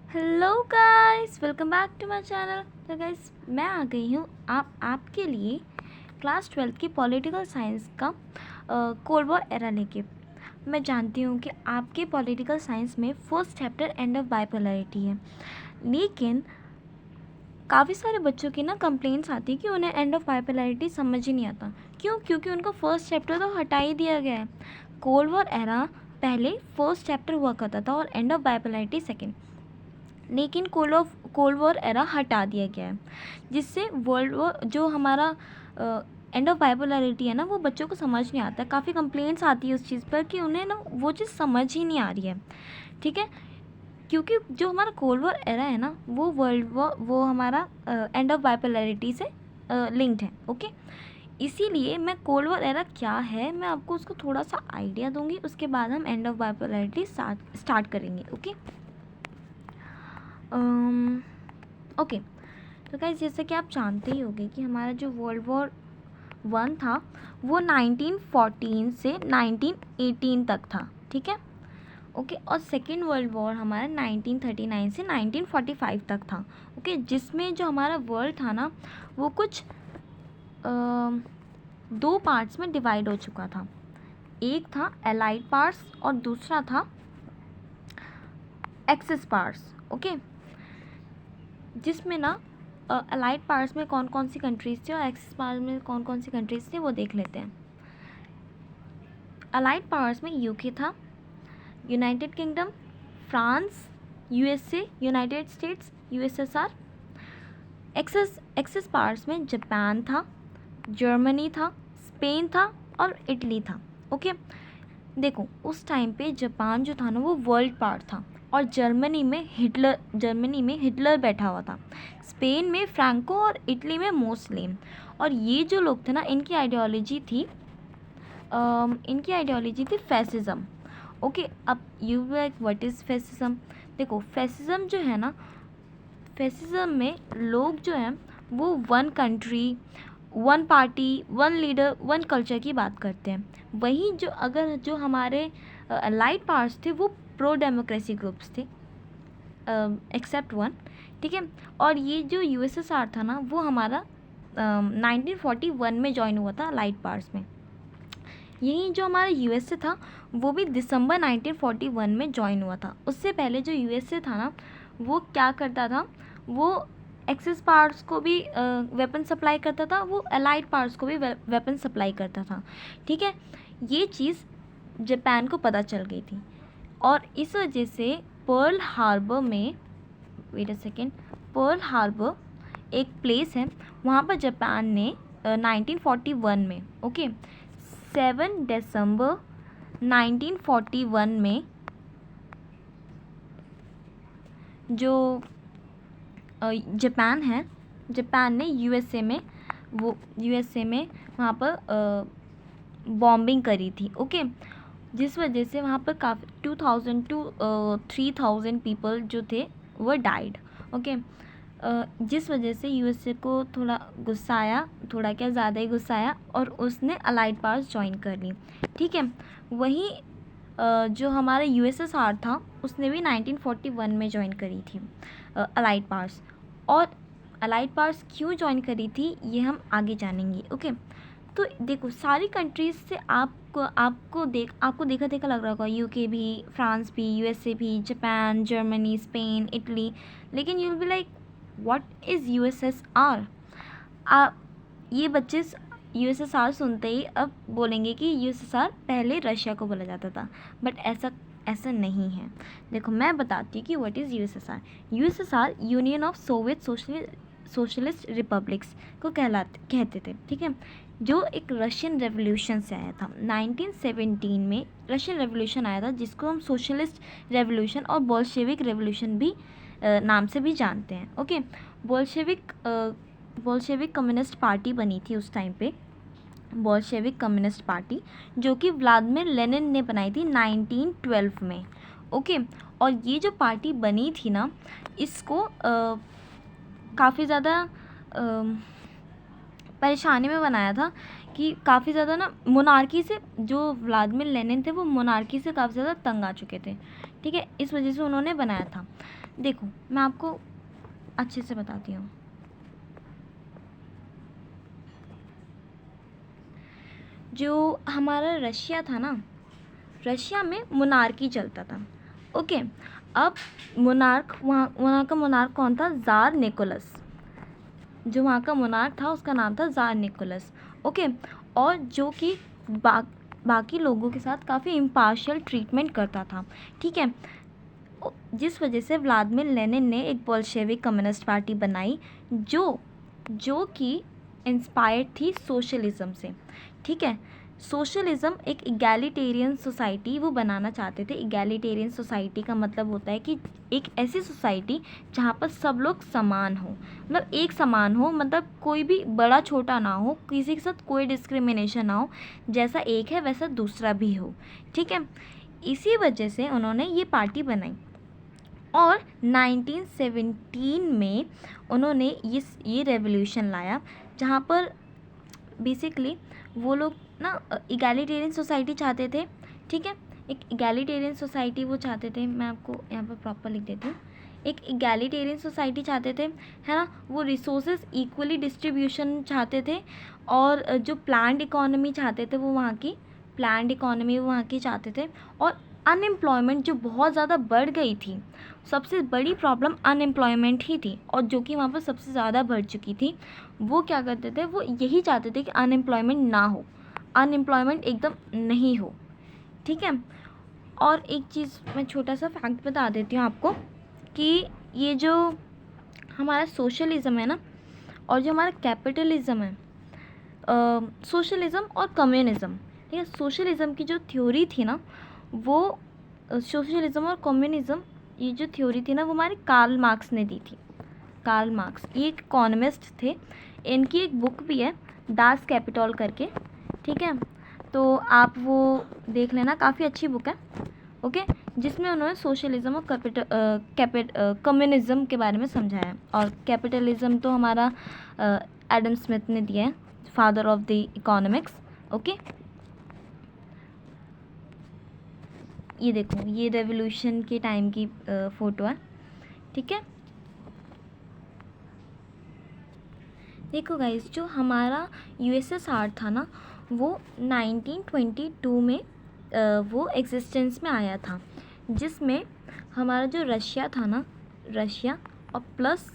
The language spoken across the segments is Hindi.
Hello guys, welcome back to my channel. तो गाइस, मैं आ गई हूँ आपके लिए क्लास 12th की पॉलिटिकल साइंस का कोल्ड वॉर एरा लेके। मैं जानती हूँ कि आपके पॉलिटिकल साइंस में first chapter end of bipolarity है, लेकिन काफ़ी सारे बच्चों की ना कंप्लेंट्स आती है कि उन्हें एंड ऑफ बाइपोलैरिटी समझ ही नहीं आता। क्यों? क्योंकि उनका फर्स्ट चैप्टर तो हटा ही दिया गया है। कोल्ड वॉर एरा पहले फर्स्ट चैप्टर हुआ करता था और एंड ऑफ बाइपोलैरिटी सेकेंड, लेकिन कोल्ड वॉर एरा हटा दिया गया है, जिससे वर्ल्ड वॉर जो हमारा एंड ऑफ बाइपोलैरिटी है ना, वो बच्चों को समझ नहीं आता। काफ़ी कंप्लेंट्स आती है उस चीज़ पर कि उन्हें ना वो चीज़ समझ ही नहीं आ रही है। ठीक है, क्योंकि जो हमारा कोल्ड वॉर एरा है ना, वो वर्ल्ड वॉर वो हमारा एंड ऑफ बाइपोलैरिटी से लिंक्ड है। ओके, इसीलिए मैं कोल्ड वॉर एरा क्या है, मैं आपको उसको थोड़ा सा आइडिया दूंगी, उसके बाद हम एंड ऑफ बाइपोलैरिटी स्टार्ट करेंगे। ओके ओके, तो गाइस, जैसे कि आप जानते ही होंगे कि हमारा जो वर्ल्ड वॉर 1 था वो 1914 से 1918 तक था। ठीक है, ओके, और सेकेंड वर्ल्ड वॉर हमारा 1939 से 1945 तक था। ओके, जिसमें जो हमारा वर्ल्ड था ना, वो कुछ दो पार्ट्स में डिवाइड हो चुका था। एक था एलाइड पार्ट्स और दूसरा था एक्सिस पार्ट्स। ओके, जिसमें ना अलाइड पार्ट्स में कौन कौन सी कंट्रीज़ थी और एक्सिस पार्ट में कौन कौन सी कंट्रीज़ थी, वो देख लेते हैं। अलाइड पावर्स में यूके था, United kingdom, France, USA, United states, USSR. Axis powers में जापान था, जर्मनी था, स्पेन था और इटली था। ओके, देखो, उस टाइम पे जापान जो था ना, वो वर्ल्ड पावर था और जर्मनी में हिटलर बैठा हुआ था। स्पेन में फ्रैंको और इटली में मोसलेम। और ये जो लोग थे ना, इनकी आइडियोलॉजी थी फैसिज्म। ओके, अब you like what is fascism? देखो, फैसिज्म जो है ना, फैसिज्म में लोग जो हैं वो one country, one party, one leader, one culture की बात करते हैं। वहीं जो हमारे अलाइड पावर्स थे वो प्रो डेमोक्रेसी ग्रुप्स थे, एक्सेप्ट वन। ठीक है, और ये जो यूएसएसआर था ना, वो हमारा 1941 में ज्वाइन हुआ था अलाइड पावर्स में। यही जो हमारा यूएसए था वो भी दिसंबर 1941 में ज्वाइन हुआ था। उससे पहले जो यूएसए था ना, वो क्या करता था, वो एक्सिस पावर्स को भी वेपन सप्लाई करता था, वो अलाइड पावर्स को भी वेपन सप्लाई करता था। ठीक है, ये चीज़ जापान को पता चल गई थी और इस वजह से पर्ल हार्बर में, wait a second, Pearl Harbor एक प्लेस है, वहाँ पर जापान ने 1941 में, ओके, 7 दिसंबर 1941 में जो जापान ने यूएसए में वहाँ पर बॉम्बिंग करी थी। ओके, जिस वजह से वहाँ पर काफ़ी 2000 to 3000 पीपल जो थे वो डाइड। ओके, जिस वजह से यूएसए को थोड़ा गुस्सा आया, थोड़ा क्या ज़्यादा ही गुस्सा आया, और उसने अलाइड पावर्स ज्वाइन कर ली। ठीक है, वहीं जो हमारा यूएसएसआर था उसने भी 1941 में ज्वाइन करी थी अलाइड पावर्स। और अलाइड पावर्स क्यों ज्वाइन करी थी ये हम आगे जानेंगे। ओके, तो देखो, सारी कंट्रीज़ से आपको देखा लग रहा होगा, यूके भी, फ्रांस भी, यूएसए भी, जापान, जर्मनी, स्पेन, इटली, लेकिन you will be like what is USSR? ये बच्चे यूएसएसआर सुनते ही अब बोलेंगे कि यूएसएसआर पहले रशिया को बोला जाता था, बट ऐसा नहीं है। देखो, मैं बताती हूँ कि what is USSR. USSR union of Soviet socialist republics को कहते थे। ठीक है, जो एक रशियन रेवोल्यूशन से आया था। 1917 में रशियन रेवोल्यूशन आया था, जिसको हम सोशलिस्ट रेवोल्यूशन और बोल्शेविक रेवोल्यूशन भी नाम से भी जानते हैं। ओके, बोल्शेविक कम्युनिस्ट पार्टी बनी थी उस टाइम पे, बोल्शेविक कम्युनिस्ट पार्टी, जो कि व्लादिमीर लेनिन ने बनाई थी 1912 में। ओके, और ये जो पार्टी बनी थी ना, इसको काफ़ी ज़्यादा परेशानी में बनाया था कि काफ़ी ज़्यादा ना मोनार्की से, जो व्लादिमीर लेनिन थे वो मोनार्की से काफ़ी ज़्यादा तंग आ चुके थे। ठीक है, इस वजह से उन्होंने बनाया था। देखो मैं आपको अच्छे से बताती हूँ। जो हमारा रशिया था ना, रशिया में मोनार्की चलता था। ओके, अब मोनार्क वहाँ का मोनार्क कौन था? ज़ार निकोलस। जो वहाँ का मोनार्क था उसका नाम था ज़ार निकोलस। ओके, और जो कि बाकी लोगों के साथ काफ़ी इम्पार्शियल ट्रीटमेंट करता था। ठीक है, जिस वजह से व्लादिमीर लेनिन ने एक बोल्शेविक कम्युनिस्ट पार्टी बनाई जो कि इंस्पायर्ड थी सोशलिज़म से। ठीक है, सोशलिज़म एक इगैलिटेरियन सोसाइटी वो बनाना चाहते थे। इगैलिटेरियन सोसाइटी का मतलब होता है कि एक ऐसी सोसाइटी जहाँ पर सब लोग समान हो, मतलब एक समान हो, मतलब कोई भी बड़ा छोटा ना हो, किसी के साथ कोई डिस्क्रिमिनेशन ना हो, जैसा एक है वैसा दूसरा भी हो। ठीक है, इसी वजह से उन्होंने ये पार्टी बनाई और 1917 में उन्होंने ये रेवोल्यूशन लाया जहाँ पर बेसिकली वो लोग ना इगैलिटेरियन सोसाइटी चाहते थे। ठीक है, एक इगैलिटेरियन सोसाइटी वो चाहते थे। मैं आपको यहाँ पर प्रॉपर लिख देती हूँ। एक इगैलिटेरियन सोसाइटी चाहते थे, है ना। वो रिसोर्सेज इक्वली डिस्ट्रीब्यूशन चाहते थे और जो प्लान्ड इकोनॉमी चाहते थे वो वहाँ की प्लान्ड इकोनॉमी वहाँ की चाहते थे। और अनएम्प्लॉयमेंट जो बहुत ज़्यादा बढ़ गई थी, सबसे बड़ी प्रॉब्लम अनएम्प्लॉयमेंट ही थी, और जो कि वहाँ पर सबसे ज़्यादा बढ़ चुकी थी। वो क्या करते थे, वो यही चाहते थे कि अनएम्प्लॉयमेंट ना हो, अनएम्प्लॉयमेंट एकदम नहीं हो। ठीक है, और एक चीज़ मैं छोटा सा फैक्ट बता देती हूँ आपको कि ये जो हमारा सोशलिज़म है ना, और जो हमारा कैपिटलिज़म है, सोशलिज़म और कम्युनिज़म। ठीक है, सोशलिज़म की जो थ्योरी थी ना, वो सोशलिज़म और कम्युनिज़म ये जो थ्योरी थी ना, वो हमारे कार्ल मार्क्स ने दी थी। कार्ल मार्क्स ये एक इकोनॉमिस्ट थे। इनकी एक बुक भी है दास कैपिटल करके। ठीक है, तो आप वो देख लेना, काफ़ी अच्छी बुक है। ओके, जिसमें उन्होंने सोशलिज़म और कम्युनिज़म के बारे में समझाया। और कैपिटलिज़म तो हमारा एडम स्मिथ ने दिया है, father of the economics. Okay, ये देखो, ये रेवोल्यूशन के टाइम की फ़ोटो है। ठीक है, देखो गाइस, जो हमारा यूएसएसआर था ना, वो 1922 में वो एग्जिस्टेंस में आया था, जिसमें हमारा जो रशिया था ना, रशिया और प्लस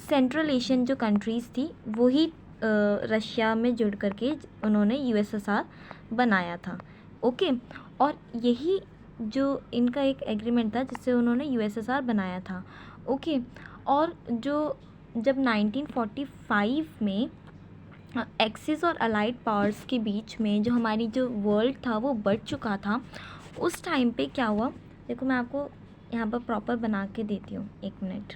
सेंट्रल एशियन जो कंट्रीज़ थी वही रशिया में जुड़ करके उन्होंने यूएसएसआर बनाया था। ओके, और यही जो इनका एक एग्रीमेंट था जिससे उन्होंने यूएसएसआर बनाया था। ओके, और जो जब 1945 में एक्सिस और अलाइड पावर्स के बीच में जो हमारी जो वर्ल्ड था वो बढ़ चुका था, उस टाइम पे क्या हुआ, देखो मैं आपको यहाँ पर प्रॉपर बना के देती हूँ, एक मिनट।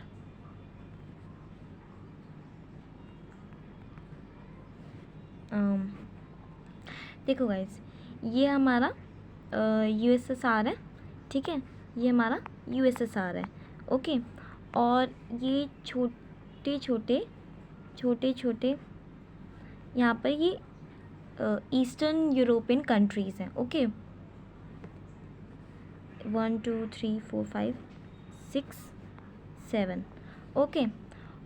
देखो गाइस, ये हमारा यूएसएसआर है। ठीक है, ये हमारा यूएसएसआर है। ओके, और ये छोटे छोटे यहाँ पर ये ईस्टर्न यूरोपियन कंट्रीज़ हैं। ओके, 1 2 3 4 5 6 7। ओके,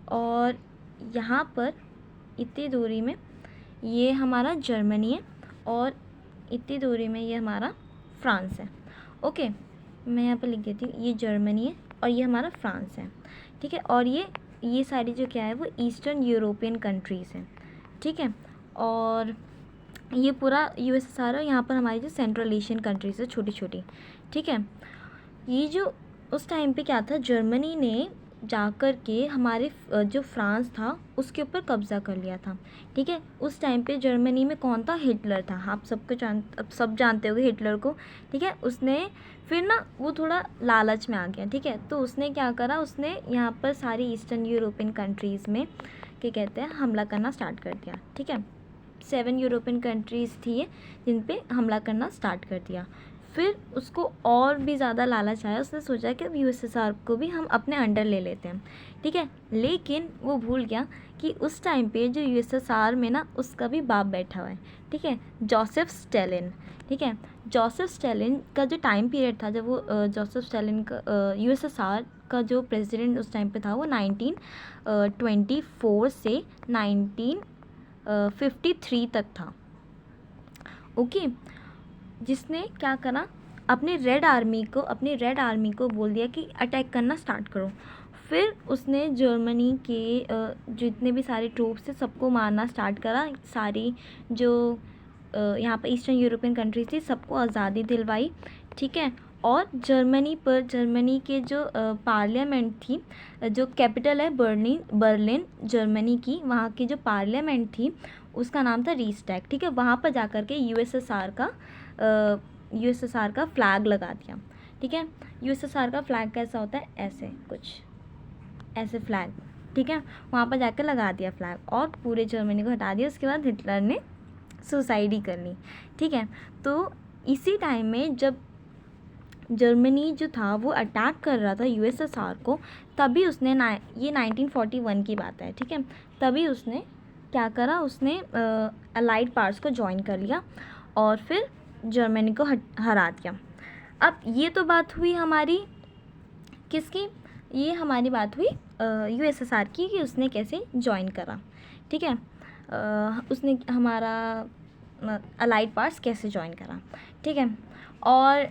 और यहाँ पर इतनी दूरी में ये हमारा जर्मनी है और इतनी दूरी में ये हमारा फ्रांस है। ओके, मैं यहाँ पर लिख देती हूँ, ये जर्मनी है और ये हमारा फ्रांस है। ठीक है, और ये सारी जो क्या है वो ईस्टर्न यूरोपियन कंट्रीज़ हैं। ठीक है, और ये पूरा यूएसएसआर है। यहाँ पर हमारी जो सेंट्रल एशियन कंट्रीज़ है छोटी छोटी। ठीक है, ये जो उस टाइम पे क्या था, जर्मनी ने जाकर के हमारे जो फ्रांस था उसके ऊपर कब्ज़ा कर लिया था। ठीक है, उस टाइम पे जर्मनी में कौन था, हिटलर था। आप सब जानते होंगे हिटलर को। ठीक है, उसने फिर ना वो थोड़ा लालच में आ गया। ठीक है, तो उसने क्या करा, उसने यहाँ पर सारी ईस्टर्न यूरोपियन कंट्रीज़ में क्या कहते हैं हमला करना स्टार्ट कर दिया। ठीक है, 7 यूरोपियन कंट्रीज़ थी जिन पे हमला करना स्टार्ट कर दिया। फिर उसको और भी ज़्यादा लालच आया, उसने सोचा कि अब यूएसएसआर को भी हम अपने अंडर ले लेते हैं, ठीक है। लेकिन वो भूल गया कि उस टाइम पे जो यूएसएसआर में ना उसका भी बाप बैठा हुआ है, ठीक है, जोसेफ स्टालिन, ठीक है। जोसेफ स्टालिन का जो टाइम पीरियड था जब वो जोसेफ स्टालिन का यूएसएसआर का जो प्रेसिडेंट उस टाइम पे था वो 1924 से 1953 तक था, ओके। जिसने क्या करा, अपनी रेड आर्मी को बोल दिया कि अटैक करना स्टार्ट करो। फिर उसने जर्मनी के जितने भी सारे ट्रूप्स थे सबको मारना स्टार्ट करा। सारी जो यहाँ पर ईस्टर्न यूरोपियन कंट्रीज थी सबको आज़ादी दिलवाई, ठीक है। और जर्मनी के जो पार्लियामेंट थी, जो कैपिटल है बर्लिन जर्मनी की, वहाँ की जो पार्लियामेंट थी उसका नाम था रीस्टैग, ठीक है। वहाँ पर जा कर के यूएसएसआर का फ्लैग लगा दिया, ठीक है। यूएसएसआर का फ्लैग कैसा होता है, ऐसे कुछ ऐसे फ्लैग, ठीक है। वहाँ पर जाकर लगा दिया फ्लैग और पूरे जर्मनी को हटा दिया। उसके बाद हिटलर ने सुसाइड ही कर ली, ठीक है। तो इसी टाइम में जब जर्मनी जो था वो अटैक कर रहा था यूएसएसआर को, तभी उसने ये 1941 की बात है, ठीक है। तभी उसने क्या करा, उसने अलाइड पावर्स को ज्वाइन कर लिया और फिर जर्मनी को हरा दिया। अब ये तो बात हुई हमारी किसकी, ये हमारी बात हुई यूएसएसआर की कि उसने कैसे ज्वाइन करा, ठीक है। उसने हमारा अलाइड पावर्स कैसे ज्वाइन करा, ठीक है। और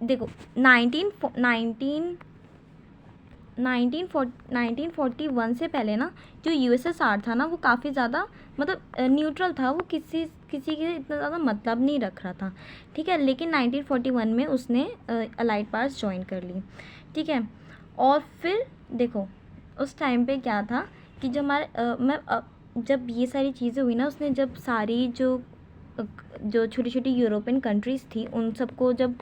देखो 1941 से पहले ना जो यूएसएसआर था ना वो काफ़ी ज़्यादा मतलब न्यूट्रल था, वो किसी के इतना ज़्यादा मतलब नहीं रख रहा था, ठीक है। लेकिन 1941 में उसने अलाइड पावर्स ज्वाइन कर ली, ठीक है। और फिर देखो उस टाइम पे क्या था कि जो जब ये सारी चीज़ें हुई ना, उसने जब सारी जो छोटी छोटी यूरोपियन कंट्रीज़ थी उन सबको जब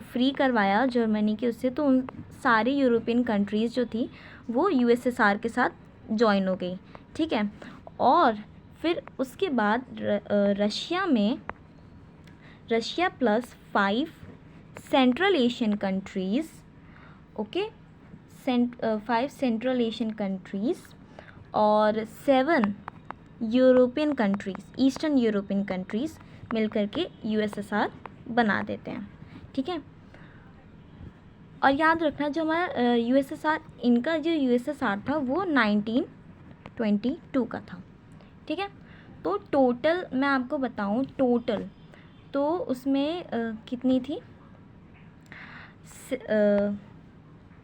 फ्री करवाया जर्मनी के उससे, तो उन सारी यूरोपियन कंट्रीज़ जो थी वो यूएसएसआर के साथ जॉइन हो गई, ठीक है। और फिर उसके बाद Russia plus 5 central Asian countries, okay, 5 central Asian countries और 7 European countries, eastern European countries मिलकर के यूएसएसआर बना देते हैं, ठीक है। और याद रखना जो हमारा यूएसएसआर, इनका जो यूएसएसआर था वो 1922 का था, ठीक है। तो टोटल मैं आपको बताऊं, टोटल तो उसमें कितनी थी,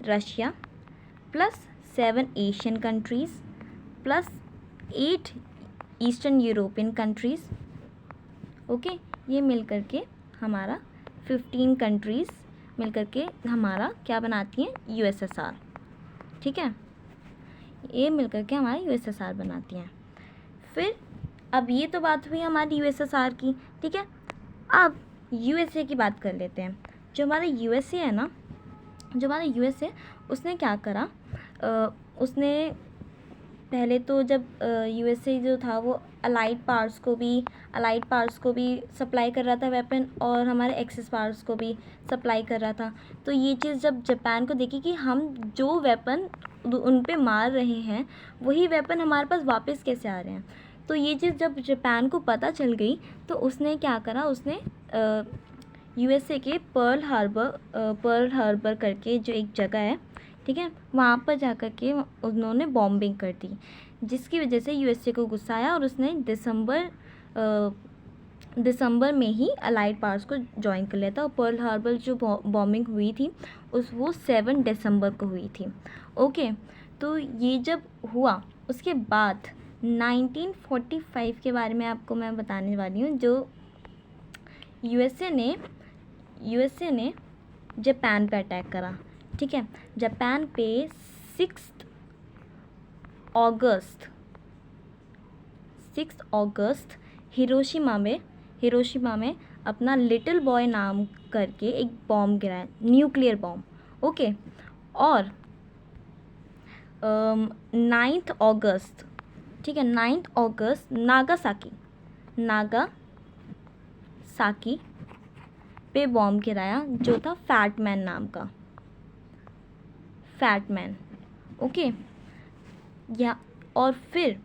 Russia plus 7 Asian countries plus 8 eastern European countries, okay, ये मिल कर के हमारा 15 कंट्रीज़ मिल कर के हमारा क्या बनाती हैं, यूएसएसआर, ठीक है। ये मिल कर के हमारा यूएसएसआर बनाती हैं। फिर अब ये तो बात हुई हमारी यूएसएसआर की, ठीक है। अब यूएसए की बात कर लेते हैं। जो हमारा यूएसए है ना, जो हमारा यूएसए, उसने क्या करा, उसने पहले तो जब यूएसए जो था वो अलाइड पावर्स को भी सप्लाई कर रहा था वेपन, और हमारे एक्सिस पावर्स को भी सप्लाई कर रहा था। तो ये चीज़ जब जापान को देखी कि हम जो वेपन उन पे मार रहे हैं वही वेपन हमारे पास वापस कैसे आ रहे हैं, तो ये चीज़ जब जापान को पता चल गई तो उसने क्या करा, उसने यूएसए के पर्ल हार्बर करके जो एक जगह है, ठीक है, वहाँ पर जा कर के उन्होंने बॉम्बिंग कर दी, जिसकी वजह से यूएसए को गुस्सा आया और उसने दिसंबर में ही अलाइड पावर्स को ज्वाइन कर लिया था। और पर्ल हार्बर जो बॉम्बिंग हुई थी वो 7 दिसंबर को हुई थी, ओके। तो ये जब हुआ उसके बाद 1945 के बारे में आपको मैं बताने वाली हूँ, जो यूएसए ने जापान पे अटैक करा, ठीक है। जापान पे 6 अगस्त हिरोशिमा में अपना लिटिल बॉय नाम करके एक बॉम्ब गिराया, न्यूक्लियर बॉम्ब, ओके। और 9 अगस्त, ठीक है, 9 अगस्त नागासाकी पे बॉम्ब गिराया जो था फैटमैन नाम का, फैटमैन, ओके। या और फिर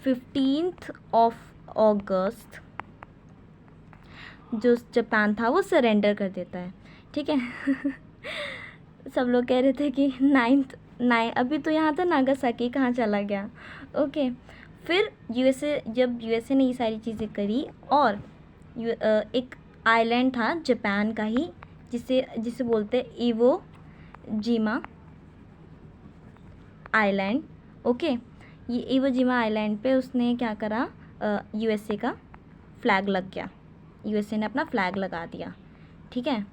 15th ऑफ अगस्त जो जापान था वो सरेंडर कर देता है, ठीक है। सब लोग कह रहे थे कि 9 अभी तो यहाँ था नागासाकी, कहाँ चला गया, ओके। फिर जब यूएसए ने ये सारी चीज़ें करी और एक आइलैंड था जापान का ही जिसे बोलते हैं इवो जिमा आइलैंड, ओके। ये इवो जिमा आइलैंड पे उसने क्या करा, यूएसए का फ्लैग लग गया, यूएसए ने अपना फ्लैग लगा दिया, ठीक है।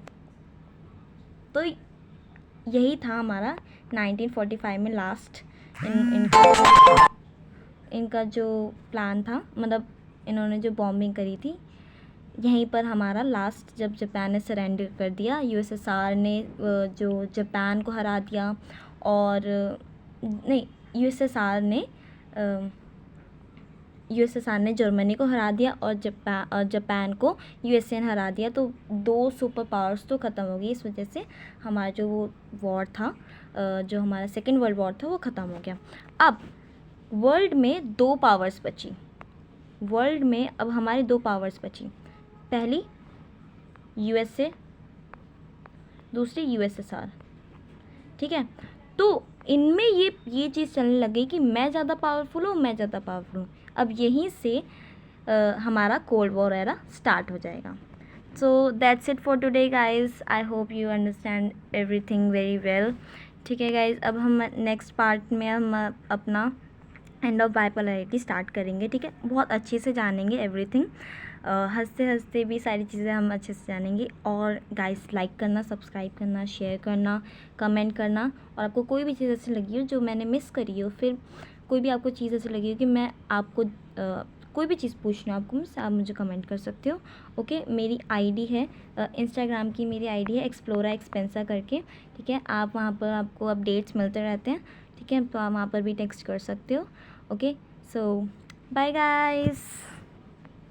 तो यही था हमारा 1945 में लास्ट इनका जो प्लान था, मतलब इन्होंने जो बॉम्बिंग करी थी, यहीं पर हमारा लास्ट, जब जापान ने सरेंडर कर दिया, यूएसएसआर ने जो जापान को हरा दिया, और नहीं, यूएसएसआर ने जर्मनी को हरा दिया और जापान को यूएसए ने हरा दिया। तो 2 सुपर पावर्स तो ख़त्म हो गई। इस वजह से हमारा जो वो वॉर था, जो हमारा सेकेंड वर्ल्ड वॉर था, वो ख़त्म हो गया। अब वर्ल्ड में 2 पावर्स बची, वर्ल्ड में अब हमारी 2 पावर्स बची, पहली यूएसए, दूसरी यूएसएसआर, ठीक है। तो इनमें ये चीज़ चलने लग गई कि मैं ज़्यादा पावरफुल हूँ, मैं ज़्यादा पावरफुल हूँ। अब यहीं से हमारा कोल्ड वॉर एरा स्टार्ट हो जाएगा। So that's it for today guys, I hope you understand everything very well, ठीक है गाइज। अब हम नेक्स्ट पार्ट में हम अपना एंड ऑफ बाइपोलैरिटी स्टार्ट करेंगे, ठीक है। बहुत अच्छे से जानेंगे एवरीथिंग, हंसते हंसते भी सारी चीज़ें हम अच्छे से जानेंगे। और गाइस लाइक करना, सब्सक्राइब करना, शेयर करना, कमेंट करना, और आपको कोई भी चीज़ अच्छी लगी हो जो मैंने मिस करी हो, फिर कोई भी आपको चीज़ अच्छी लगी हो कि मैं आपको कोई भी चीज़ पूछना आपको मुझसे, आप मुझे कमेंट कर सकते हो, ओके। मेरी आईडी है इंस्टाग्राम की, मेरी आईडी है एक्सप्लोरा एक्सपेंसा करके, ठीक है। आप वहाँ पर आपको अपडेट्स मिलते रहते हैं, ठीक है। तो आप वहाँ पर भी टेक्स्ट कर सकते हो, ओके। सो बाय गाइस।